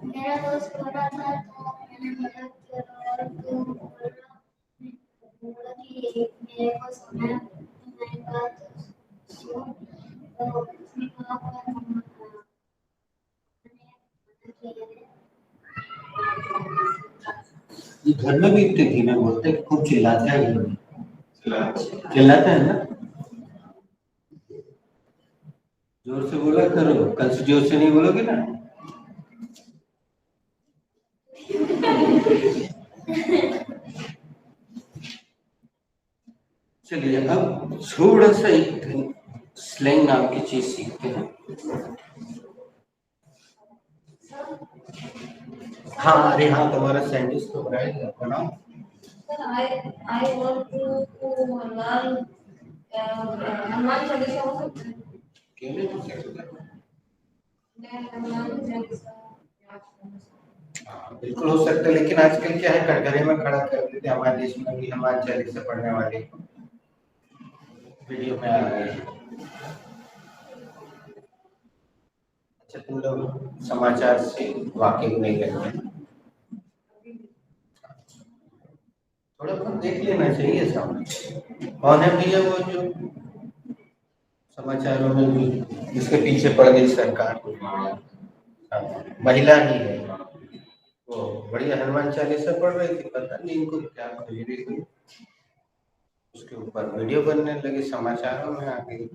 मेरा दोस्त बोला था तो मैंने बोला कि मेरे को सुना है, मैंने कहा तो सुन, तो उसने कहा ये घर में भी इतने धीमे बोलते हैं, खूब चिल्लाते हैं घर में। चिल्लाते हैं ना? जोर से बोला करो, कल से जोर से नहीं बोलोगे ना। चलिए अब थोड़ा सा एक स्लैंग नाम की चीज सीखते हैं। हाँ, अरे हाँ, तुम्हारा सेंटेंस तो बनाओ। I want to learn Hanuman Chalisa हो सकता है। क्यों नहीं हो सकता? मैं हनुमान चालीसा हाँ, बिल्कुल हो सकता है, लेकिन आजकल क्या है, कटघरे में खड़ा कर देते हैं। हमारे देश में भी हनुमान चालीसा पढ़ने वाले वीडियो में आ गए। अच्छा, तुम लोग समाचार से वाकिफ नहीं रहते, थोड़ा बहुत देख लेना चाहिए सामने। कौन है भैया वो जो समाचारों में भी जिसके पीछे पड़ गई सरकार? महिला ही है वो, बढ़िया हनुमान चालीसा पढ़ रही थी, पता नहीं इनको क्या खोज रही थी, उसके ऊपर वीडियो बनने लगी, समाचारों में आ गई।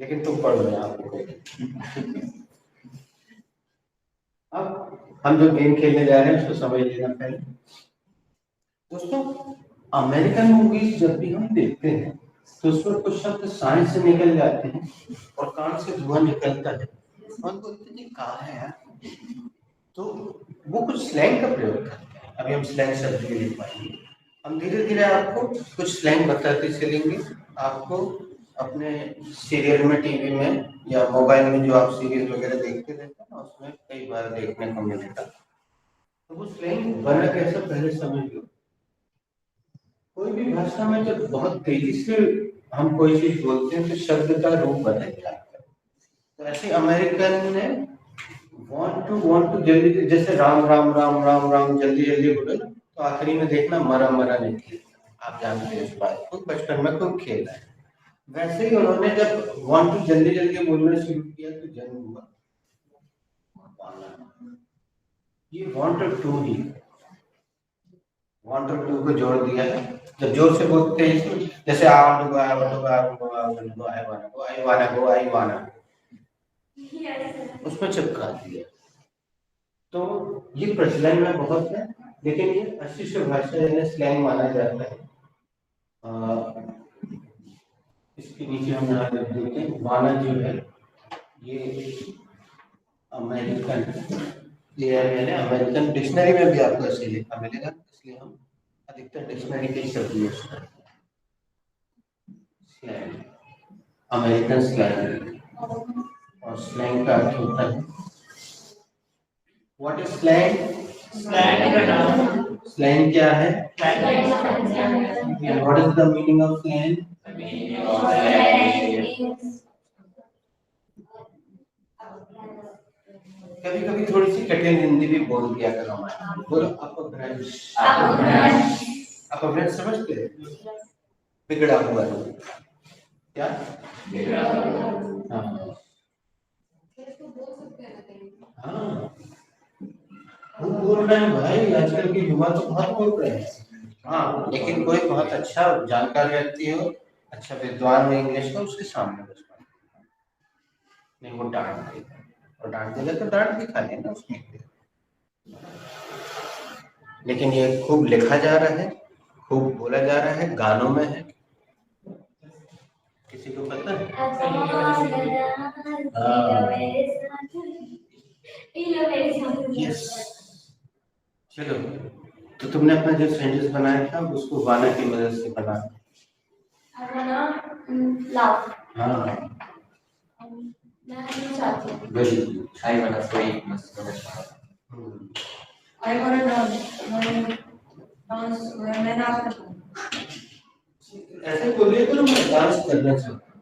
लेकिन तुम पढ़ लो आपको। अब हम जो गेम खेलने जा रहे हैं उसको समझ लेना पहले। दोस्तों, अमेरिकन मूवीज जब भी हम देखते हैं तो उसमें कुछ शब्द साइंस से निकल जाते हैं और कान से धुआं निकलता है और बोलते हैं कहाँ है यार, तो वो कुछ स्लैंग का प्रयोग करते हैं। अभी हम स्लैंग शब्द भी लिख पाएंगे। हम धीरे धीरे आपको कुछ स्लैंग बताते चलेंगे। आपको अपने सीरियल में, टीवी में या मोबाइल में जो आप सीरियल वगैरह देखते रहते हैं ना, उसमें कई बार देखने को मिलेगा। तो वो स्लैंग बना कैसा पहले समझ लो। कोई भी भाषा में जब बहुत तेजी से हम कोई चीज बोलते हैं तो शब्द का रूप बदल जाता है। तो ऐसे अमेरिकन ने want to जल्दी, जैसे राम राम राम राम राम जल्दी जल्दी बोले तो आखिरी में देखना मरा मरा निकले। आप जानते हैं इस बात को, बचपन में खूब खेला है। वैसे ही उन्होंने जब want to जल्दी जल्दी बोलना शुरू किया तो जन्म हुआ ये wanted to he, wanted to को जोड़ दिया है। जब जोर से बोलते हैं जैसे I wanna उसमें चिपका दिया। तो ये प्रचलन में बहुत है, लेकिन ये अशिष्ट भाषा यानी स्लैंग माना जाता है। इसके नीचे हम यहाँ लिख देते हैं वाना जो है ये अमेरिकन, ये मैंने अमेरिकन डिक्शनरी में भी आपको ऐसे लिखा मिलेगा, इसलिए हम अधिकतर डिक्शनरी के शब्द यूज करते हैं। स्लैंग, अमेरिकन स्लैंग, और स्लैंग का अर्थ होता है व्हाट इज स्लैंग? स्लैंग क्या है? What is the meaning of slang? कभी कभी थोड़ी सी कठिन हिंदी भी बोल दिया करो। बोलो अपभ्रंश। अपभ्रंश समझते हैं? बिगड़ा हुआ है क्या? हाँ, वो बोल रहे हैं भाई, आजकल के युवा तो बहुत बोल रहे हैं। हाँ, लेकिन कोई बहुत अच्छा जानकार व्यक्ति हो, अच्छा विद्वान हो इंग्लिश का, उसके सामने बस नहीं, वो डांट देगा, और डांट देगा तो डांट भी खा लेना उसके लिए। लेकिन ये खूब लिखा जा रहा है, खूब बोला जा रहा है, गानों में है। किसी को पता है? यस, चलो, तो तुमने अपना जो सेंटेंस बनाया था उसको वाना की मदद से बना। love. हाँ, मैं हंसना चाहती हूँ। Very good. I wanna swim, must wanna shower. I wanna dance, मैं नाचना चाहती हूँ। ऐसे बोलिए तो मैं डांस करना चाहता हूँ।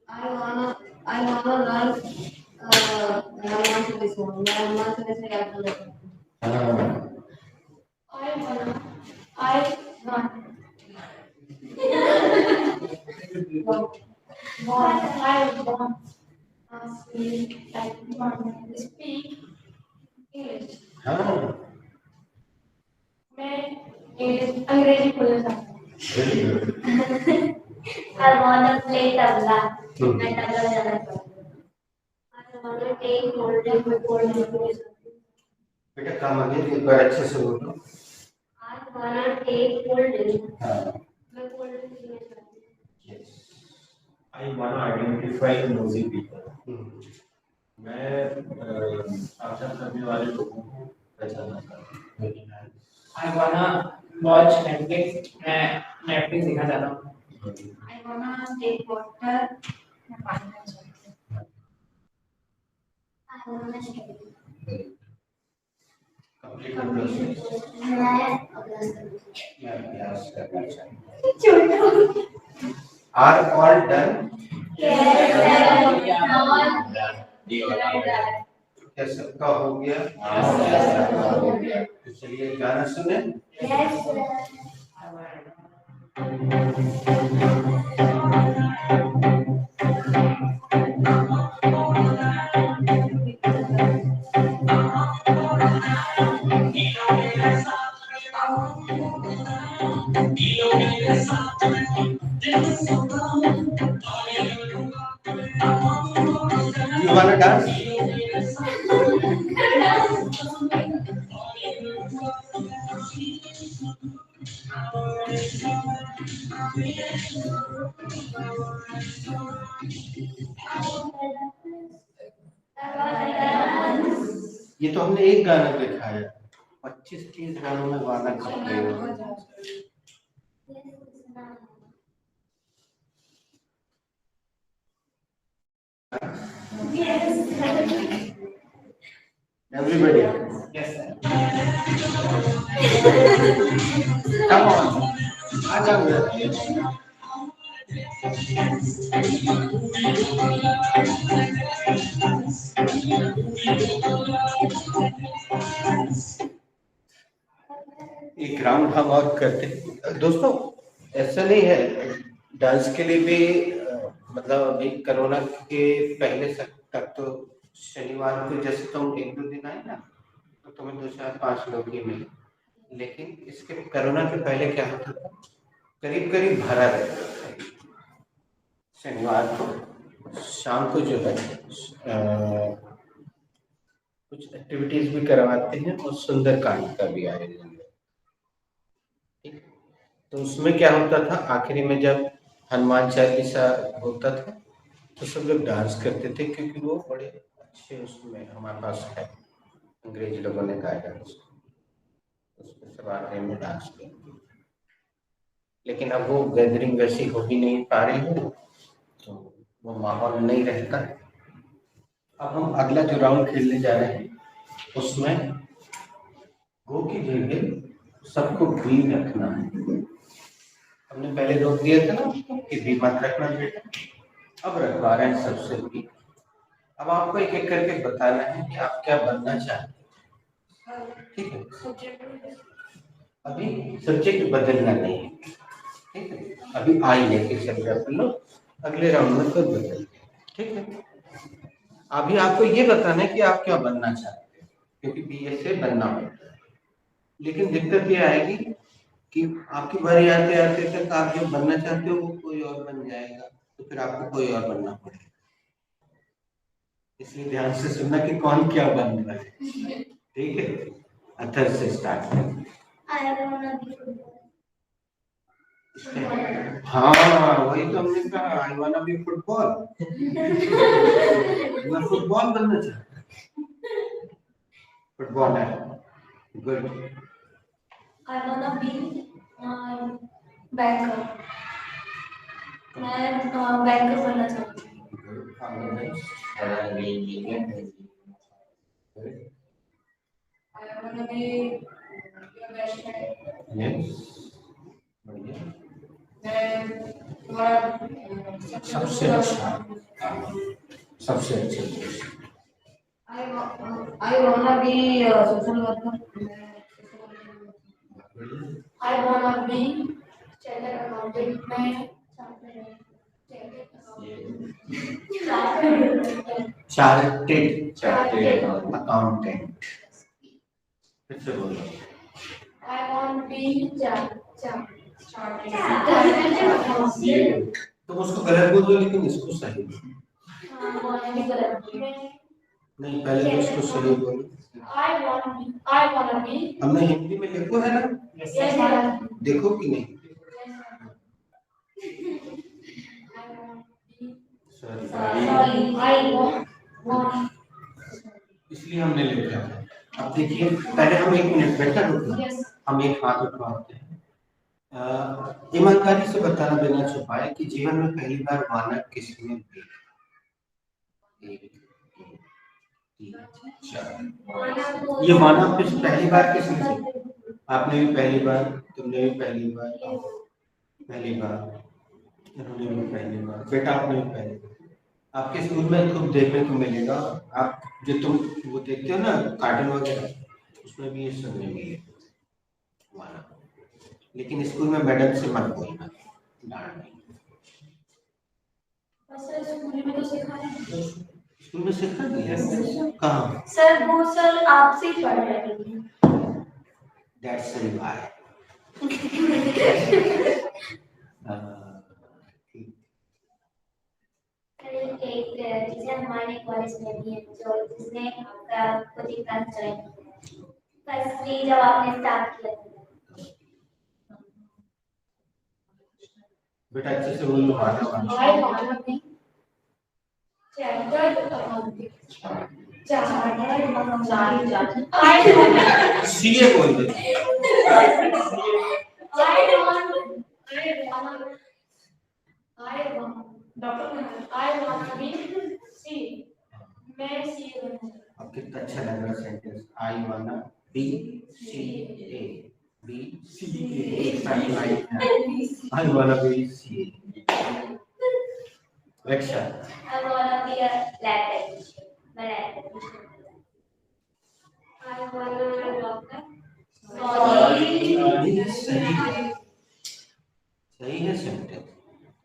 I wanna learn this one. मैं से क्या कर रही हूँ? हाँ, I want I want speak English. हाँ, मैं इंग्लिश अंग्रेजी बोलना चाहती हूँ। Very good. I wanna play tabla. मैं तबला बजाना चाहती हूँ. I wanna take holding. बेटा काम आगे एक बार अच्छे से बोलो। I wanna take holding. हाँ, मैं holding सीखना चाहती हूँ. yes. I wanna identify nosy people. मैं आशा करने वाले लोगों को पहचानना चाहता हूँ. Very nice. I wanna watch Netflix. मैं Netflix देखना चाहता हूँ. I wanna take water. मैं पानी पीना चाहती हूँ। I wanna study. Complete the process. मैं अभ्यास करूँ. मैं अभ्यास करना चाहता हूँ। Are all done? क्या सबका हो गया? तो चलिए गाना सुने। Yes, sir. You wanna dance? ये तो हमने एक गाना दिखाया, 25-30 गानों में गाना कब गए? Everybody, Yes, sir. come on, आ जाओ यार। एक राउंड हम और करते हैं। दोस्तों ऐसा नहीं है, डांस के लिए भी मतलब अभी कोरोना के पहले तक तो शनिवार को जैसे तुम 1-2 दिन आए ना तो तुम्हें 2-4-5 लोग ही मिले, लेकिन इसके कोरोना के पहले क्या होता था, करीब करीब भरा रहता था। शनिवार को शाम को जो है कुछ एक्टिविटीज भी करवाते हैं और सुंदरकांड का भी आयोजन है। ठीक, तो उसमें क्या होता था, आखिरी में जब हनुमान चालीसा होता था तो सब लोग डांस करते थे, क्योंकि वो बड़े अच्छे उसमें हमारे पास है, अंग्रेज लोगों ने गाया डांस, उसमें सब आखिरी में डांस किया। लेकिन अब वो गैदरिंग वैसी हो भी नहीं पा रही है, तो वो माहौल नहीं रहता। अब हम अगला जो राउंड खेलने जा रहे हैं उसमें गो की जगह सबको भी रखना है। हमने पहले रोक दिया था ना कि भी मत रखना बेटा, अब रखवा रहे हैं सबसे भी। अब आपको एक एक करके बताना है कि आप क्या बनना चाहते हैं, ठीक है? अभी सब्जेक्ट बदलना नहीं है, ठीक है? अभी आई लेके चल रहे अपन लोग, अगले राउंड में खुद बदलते हैं, ठीक है? अभी आपको ये बताना है कि आप क्या बनना चाहते हैं, क्योंकि बीएसए बनना होता है। लेकिन दिक्कत ये आएगी कि आपकी बारी आते आते तक आप जो बनना चाहते हो वो कोई और बन जाएगा, तो फिर आपको कोई और बनना पड़ेगा। इसलिए ध्यान से सुनना कि कौन क्या बन रहा है, ठीक है? अथर से स्टार्ट करें। हाँ वही तो हमने कहा, आई वाना बी फुटबॉल। मैं फुटबॉल बनना चाहता हूँ, फुटबॉल है, good. I wanna be banker. मैं बैंकर बनना चाहती हूँ। I wanna be engineer. I wanna be your best friend. Yes. बढ़िया। मैं तुम्हारा सबसे अच्छा सबसे अच्छा I wanna be a social worker. I wanna be chartered accountant. मैं चार्टेड अकाउंटेंट। फिर से बोलो। I want to be chartered. तुम उसको गलत बोल दो लेकिन इसको सही बोलो। नहीं पहले तो इसको सही बोलो। I wanna be. हमने हिंदी में लिखो है ना? Yes. देखो कि नहीं? Sorry. I want. इसलिए हमने लिखा है। अब देखिए पहले हम 1 मिनट बैठा रुको। हम एक हाथ उठवाते हैं। ईमानदारी से बताना बिना छुपाए कि जीवन में पहली बार वानर किसने देखा? 1 2 3 4। ये वानर फिश पहली बार किसने देखा? आपने भी पहली बार, तुमने भी पहली बार, इन्होंने भी पहली बार, बेटा आपने भी पहली बार। आपके स्कूल में खूब देखने को मिलेगा। आप जो तुम वो देखते हो ना कार्टून वगैरह, उसमें भी ये सुनने मिलेगा वाला। लेकिन स्कूल में मैडम से मत बोलना, डांट देंगे। स्कूल में सिखा दिया? कहाँ? सर वो सर आपसे ही पढ़ रहे हैं। That's why. जिसे हमारे कॉलेज में भी है जो जिसने आपका कोचिंग क्लास ज्वाइन किया फर्स्टली जब आपने स्टार्ट किया बेटा अच्छे से बोलो। I wanna be chartered accountant. CA बोल दे। I want to be CA. मैं CA बनना। अब कितना अच्छा लग रहा sentence. I wanna be CA. B CA. I wanna be CA. Rक्षा। I wanna be a lab technician. मैं lab technician I wanna be a doctor. सही है सेंटेंस।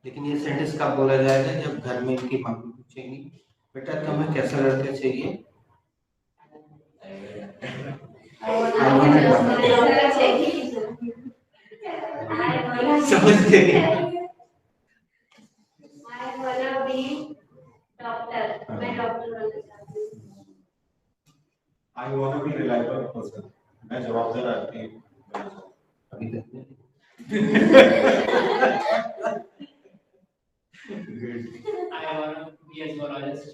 लेकिन ये सेंटेंस कब बोला जाएगा? जब घर में इनकी मम्मी पूछेंगी बेटा तुम्हें कैसा लड़का चाहिए? समझ गए? I wanna be doctor. मैं डॉक्टर बनना चाहती हूँ। I want to be reliable person. मैं जवाबदार आदमी अभी तक I want to be a zoologist.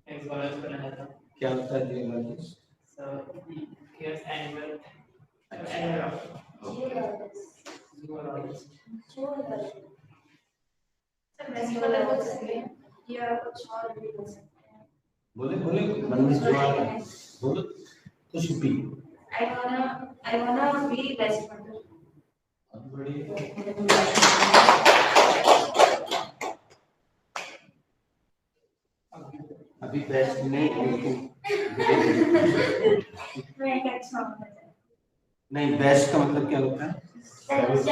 एक zoologist बनना चाहता हूँ। क्या होता है geologist? So he cares animal. Zoologist. या कुछ और भी हो सकते हैं। बोले बोले बंदिश जवाब बोलो कुछ भी। I wanna be best friend. अभी बेस्ट नहीं लेकिन नहीं बेस्ट का मतलब क्या होता है? सबसे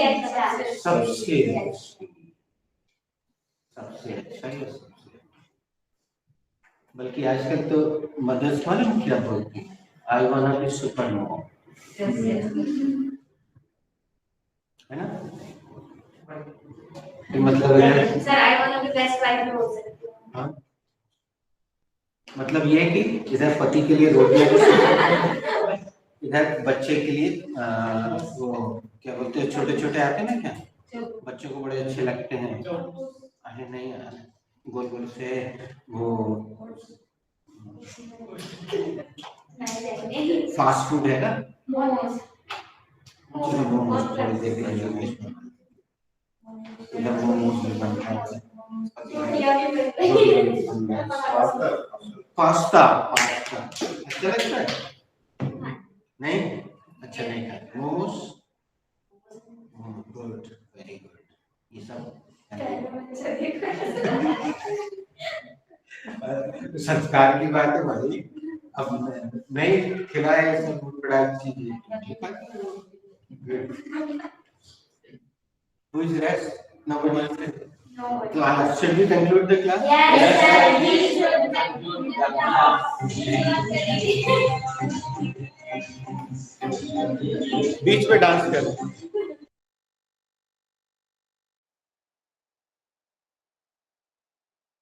अच्छा सबसे अच्छा ही सबसे। बल्कि आजकल तो मदर्स मालूम क्या बोलती है? I want be super mom, है ना? मतलब sir I want be best wife बोल सकते हो। हाँ मतलब ये कि इधर पति के लिए रोटियां, इधर बच्चे के लिए वो क्या बोलते हैं छोटे छोटे आते हैं ना, क्या बच्चों को बड़े अच्छे लगते हैं। अरे नहीं गोल गोल से वो फास्ट फूड है ना, थोड़ी देर के लिए इंग्लिश में इधर मोमोज भी बनता है पास्ता पास्ता अच्छा लगता है नहीं अच्छा नहीं खाते मोमोज गुड वेरी गुड ये सब संस्कार की बात है भाई अब नहीं खिलाए ऐसे बड़ा चीज Who is rest? Nobody else. Class. Should we conclude the class? Yes, sir. We should conclude the class. बीच में डांस करो